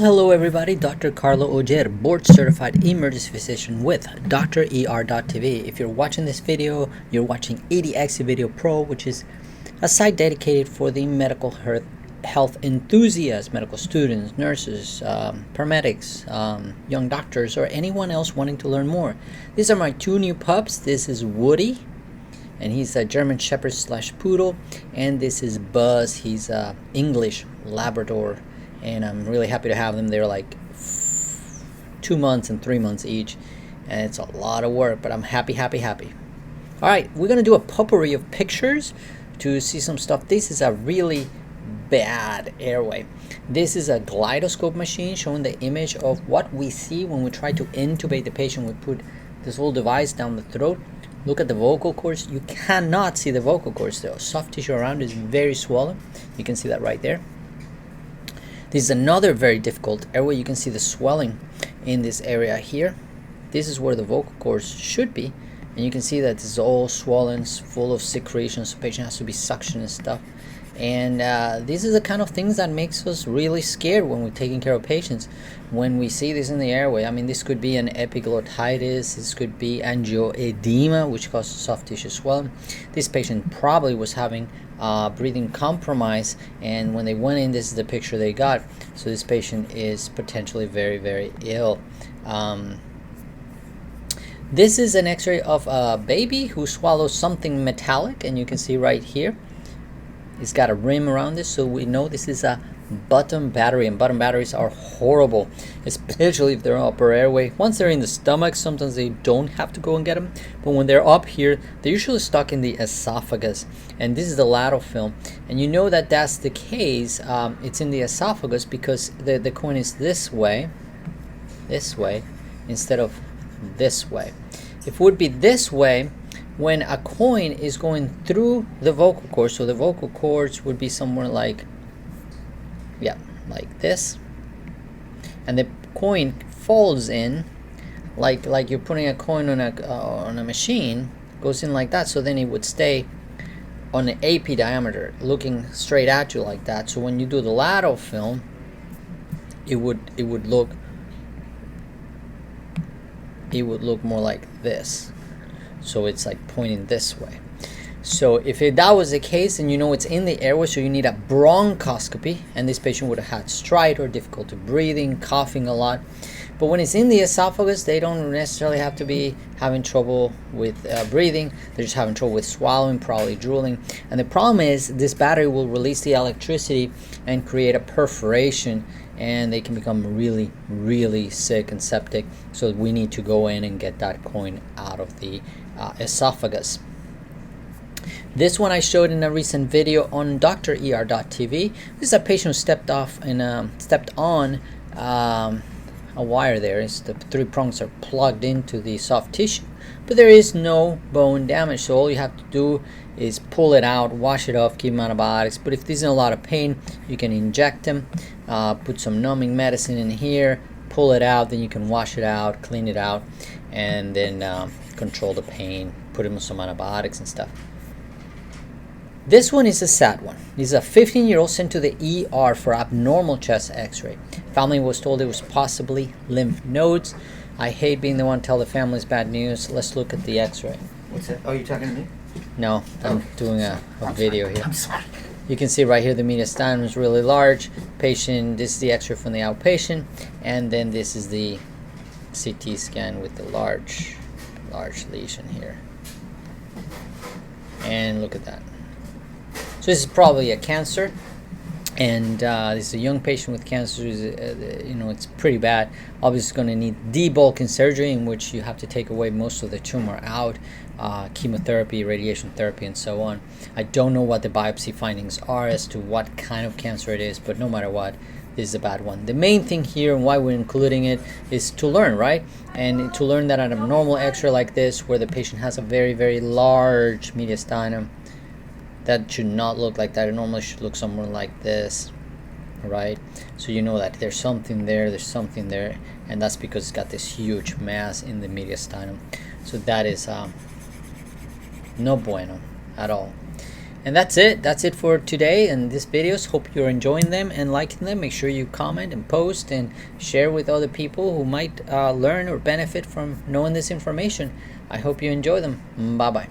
Hello everybody, Dr. Carlo Ogier, board certified emergency physician with DrER.tv. If you're watching this video, you're watching ADX Video Pro, which is a site dedicated for the medical health enthusiasts, medical students, nurses, paramedics, young doctors, or anyone else wanting to learn more. These are my two new pups. This is Woody, and he's a German Shepherd / Poodle, and this is Buzz. He's a English Labrador, and I'm really happy to have them. They're like 2 months and 3 months each, and it's a lot of work, but I'm happy. All right, we're gonna do a potpourri of pictures to see some stuff. This is a really bad airway. This is a gyroscope machine showing the image of what we see when we try to intubate the patient. We put this little device down the throat. Look at the vocal cords. You cannot see the vocal cords. The soft tissue around is very swollen. You can see that right there. This is another very difficult airway. You can see the swelling in this area here. This is where the vocal cords should be, and you can see that it's all swollen, full of secretions. The patient has to be suctioned and stuff. And this is the kind of things that makes us really scared when we're taking care of patients. When we see this in the airway, I mean, this could be an epiglottitis, this could be angioedema, which causes soft tissue swelling. This patient probably was having breathing compromise, and when they went in, this is the picture they got. So this patient is potentially very ill. This is an x-ray of a baby who swallows something metallic, and you can see right here it's got a rim around this, so we know this is a bottom battery, and bottom batteries are horrible, especially if they're upper airway. Once they're in the stomach, sometimes they don't have to go and get them, but when they're up here, they're usually stuck in the esophagus, and this is the lateral film. And you know that that's the case. It's in the esophagus because the coin is this way instead of this way. If it would be this way, when a coin is going through the vocal cords, so the vocal cords would be somewhere like, yeah, like this, and the coin falls in like you're putting a coin on a machine, goes in like that. So then it would stay on an AP diameter, looking straight at you like that. So when you do the lateral film, it would look more like this. So it's like pointing this way. So if that was the case, and you know it's in the airway, so you need a bronchoscopy, and this patient would have had stridor, difficulty breathing, coughing a lot. But when it's in the esophagus, they don't necessarily have to be having trouble with breathing. They're just having trouble with swallowing, probably drooling. And the problem is this battery will release the electricity and create a perforation, and they can become really sick and septic. So we need to go in and get that coin out of the esophagus. This one I showed in a recent video on DrER.tv. This is a patient who stepped on a wire there. The 3 prongs are plugged into the soft tissue, but there is no bone damage. So all you have to do is pull it out, wash it off, give him antibiotics. But if he's in a lot of pain, you can inject him, put some numbing medicine in here, pull it out, then you can wash it out, clean it out, and then control the pain, put him on some antibiotics and stuff. This one is a sad one. This is a 15-year-old sent to the ER for abnormal chest x-ray. Family was told it was possibly lymph nodes. I hate being the one to tell the families bad news. Let's look at the x-ray. What's that? Oh, you're talking to me? No, I'm doing a video here. I'm sorry. You can see right here the mediastinum is really large. Patient, this is the x-ray from the outpatient, and then this is the CT scan with the large lesion here. And look at that. So this is probably a cancer, and this is a young patient with cancer. It's pretty bad. Obviously going to need debulking surgery, in which you have to take away most of the tumor out, chemotherapy, radiation therapy, and so on. I don't know what the biopsy findings are as to what kind of cancer it is, but no matter what, this is a bad one. The main thing here and why we're including it is to learn, right? And to learn that an abnormal x-ray like this, where the patient has a very large mediastinum, that should not look like that. It normally should look somewhere like this, right? So you know that there's something there, and that's because it's got this huge mass in the mediastinum. So that is no bueno at all. And that's it for today and these videos. Hope you're enjoying them and liking them. Make sure you comment and post and share with other people who might learn or benefit from knowing this information. I hope you enjoy them. Bye bye.